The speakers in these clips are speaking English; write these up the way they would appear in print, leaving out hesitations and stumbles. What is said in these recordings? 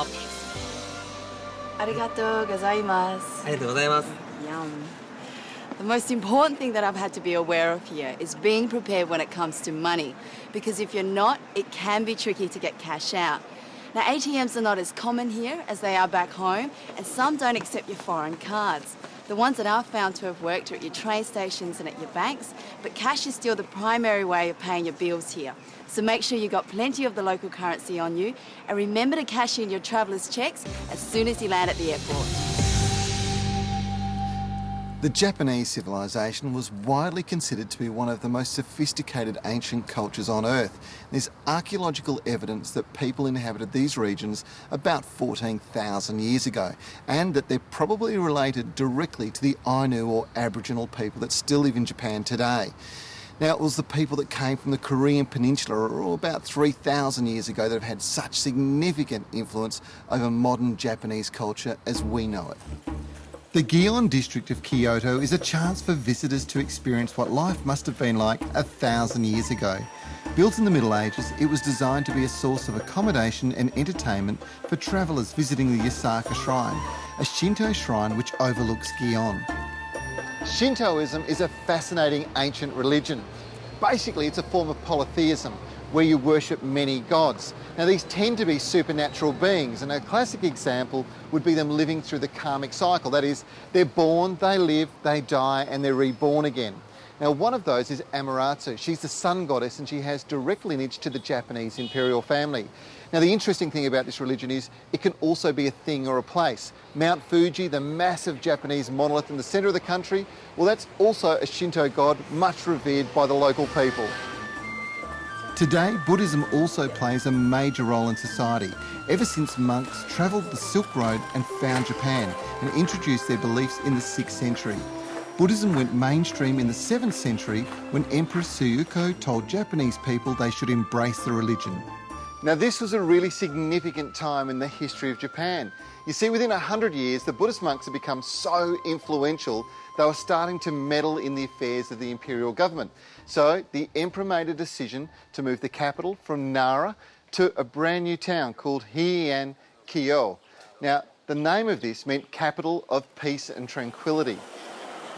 よ。Arigatou gozaimasu. ありがとうございます。 Yum. The most important thing that I've had to be aware of here is being prepared when it comes to money, because if you're not, it can be tricky to get cash out. Now, ATMs are not as common here as they are back home, and some don't accept your foreign cards. The ones that I've found to have worked are at your train stations and at your banks, but cash is still the primary way of paying your bills here. So make sure you've got plenty of the local currency on you, and remember to cash in your traveller's checks as soon as you land at the airport. The Japanese civilization was widely considered to be one of the most sophisticated ancient cultures on Earth. There's archaeological evidence that people inhabited these regions about 14,000 years ago, and that they're probably related directly to the Ainu or Aboriginal people that still live in Japan today. Now, it was the people that came from the Korean Peninsula about 3,000 years ago that have had such significant influence over modern Japanese culture as we know it. The Gion district of Kyoto is a chance for visitors to experience what life must have been like 1,000 years ago. Built in the Middle Ages, it was designed to be a source of accommodation and entertainment for travellers visiting the Yasaka Shrine, a Shinto shrine which overlooks Gion. Shintoism is a fascinating ancient religion. Basically, it's a form of polytheism where you worship many gods. Now, these tend to be supernatural beings, and a classic example would be them living through the karmic cycle. That is, they're born, they live, they die, and they're reborn again. Now, one of those is Amaterasu. She's the sun goddess, and she has direct lineage to the Japanese imperial family. Now, the interesting thing about this religion is it can also be a thing or a place. Mount Fuji, the massive Japanese monolith in the centre of the country, well, that's also a Shinto god, much revered by the local people. Today, Buddhism also plays a major role in society, ever since monks travelled the Silk Road and found Japan and introduced their beliefs in the 6th century. Buddhism went mainstream in the 7th century when Empress Suyuko told Japanese people they should embrace the religion. Now, this was a really significant time in the history of Japan. You see, within 100 years, the Buddhist monks had become so influential, they were starting to meddle in the affairs of the imperial government. So the emperor made a decision to move the capital from Nara to a brand new town called Heian Kyo. Now, the name of this meant capital of peace and tranquility.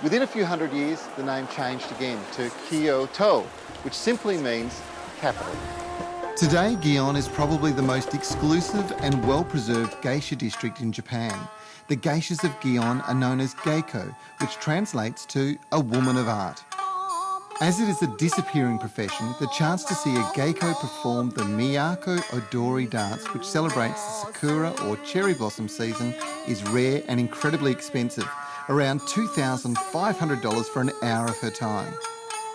Within a few hundred years, the name changed again to Kyoto, which simply means capital. Today, Gion is probably the most exclusive and well-preserved geisha district in Japan. The geishas of Gion are known as geiko, which translates to a woman of art. As it is a disappearing profession, the chance to see a geiko perform the Miyako Odori dance, which celebrates the sakura or cherry blossom season, is rare and incredibly expensive, around $2,500 for an hour of her time.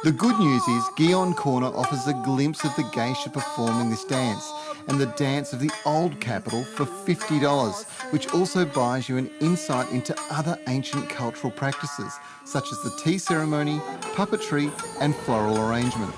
The good news is Gion Corner offers a glimpse of the geisha performing this dance and the dance of the old capital for $50, which also buys you an insight into other ancient cultural practices, such as the tea ceremony, puppetry and floral arrangement.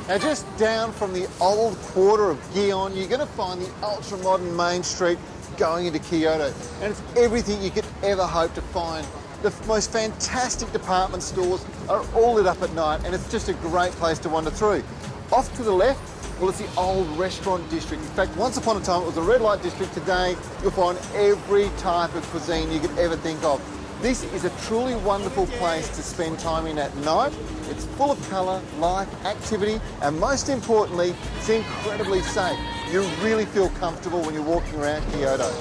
Now, just down from the old quarter of Gion, you're going to find the ultra-modern main street going into Kyoto, and it's everything you could ever hope to find. The most fantastic department stores are all lit up at night, and it's just a great place to wander through. Off to the left, well, it's the old restaurant district. In fact, once upon a time it was the red light district. Today you'll find every type of cuisine you could ever think of. This is a truly wonderful place to spend time in at night. It's full of colour, life, activity, and most importantly, it's incredibly safe. You really feel comfortable when you're walking around Kyoto.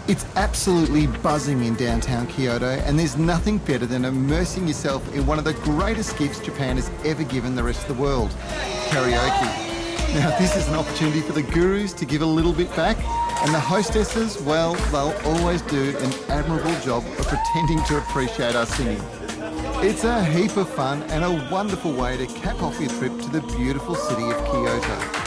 It's absolutely buzzing in downtown Kyoto, and there's nothing better than immersing yourself in one of the greatest gifts Japan has ever given the rest of the world, karaoke. Now, this is an opportunity for the gurus to give a little bit back, and the hostesses, well, they'll always do an admirable job of pretending to appreciate our singing. It's a heap of fun and a wonderful way to cap off your trip to the beautiful city of Kyoto.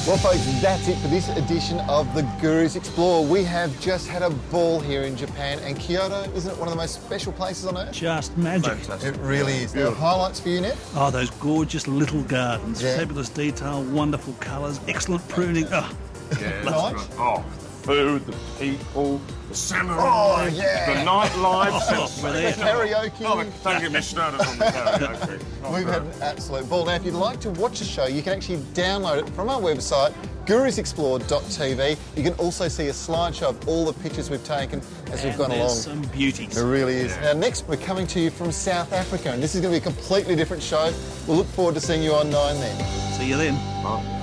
Well, folks, that's it for this edition of The Gurus Explore. We have just had a ball here in Japan, and Kyoto, isn't it one of the most special places on Earth? Just magic. It really is. There are highlights for you, Ned? Oh, those gorgeous little gardens. Yeah. Fabulous detail, wonderful colours, excellent pruning. Oh, Yeah, Nice. that's good. Oh, the food, the people, the samurai, Oh, yeah. the nightlife. we're there. Karaoke. Oh, don't get me started on the karaoke. Oh, We've had an absolute ball. Now, if you'd like to watch the show, you can actually download it from our website, gurusexplore.tv. You can also see a slideshow of all the pictures we've taken as we've gone along. There's some beauties. There really is. Now, next we're coming to you from South Africa, and this is going to be a completely different show. We'll look forward to seeing you on 9 then. See you then. Bye.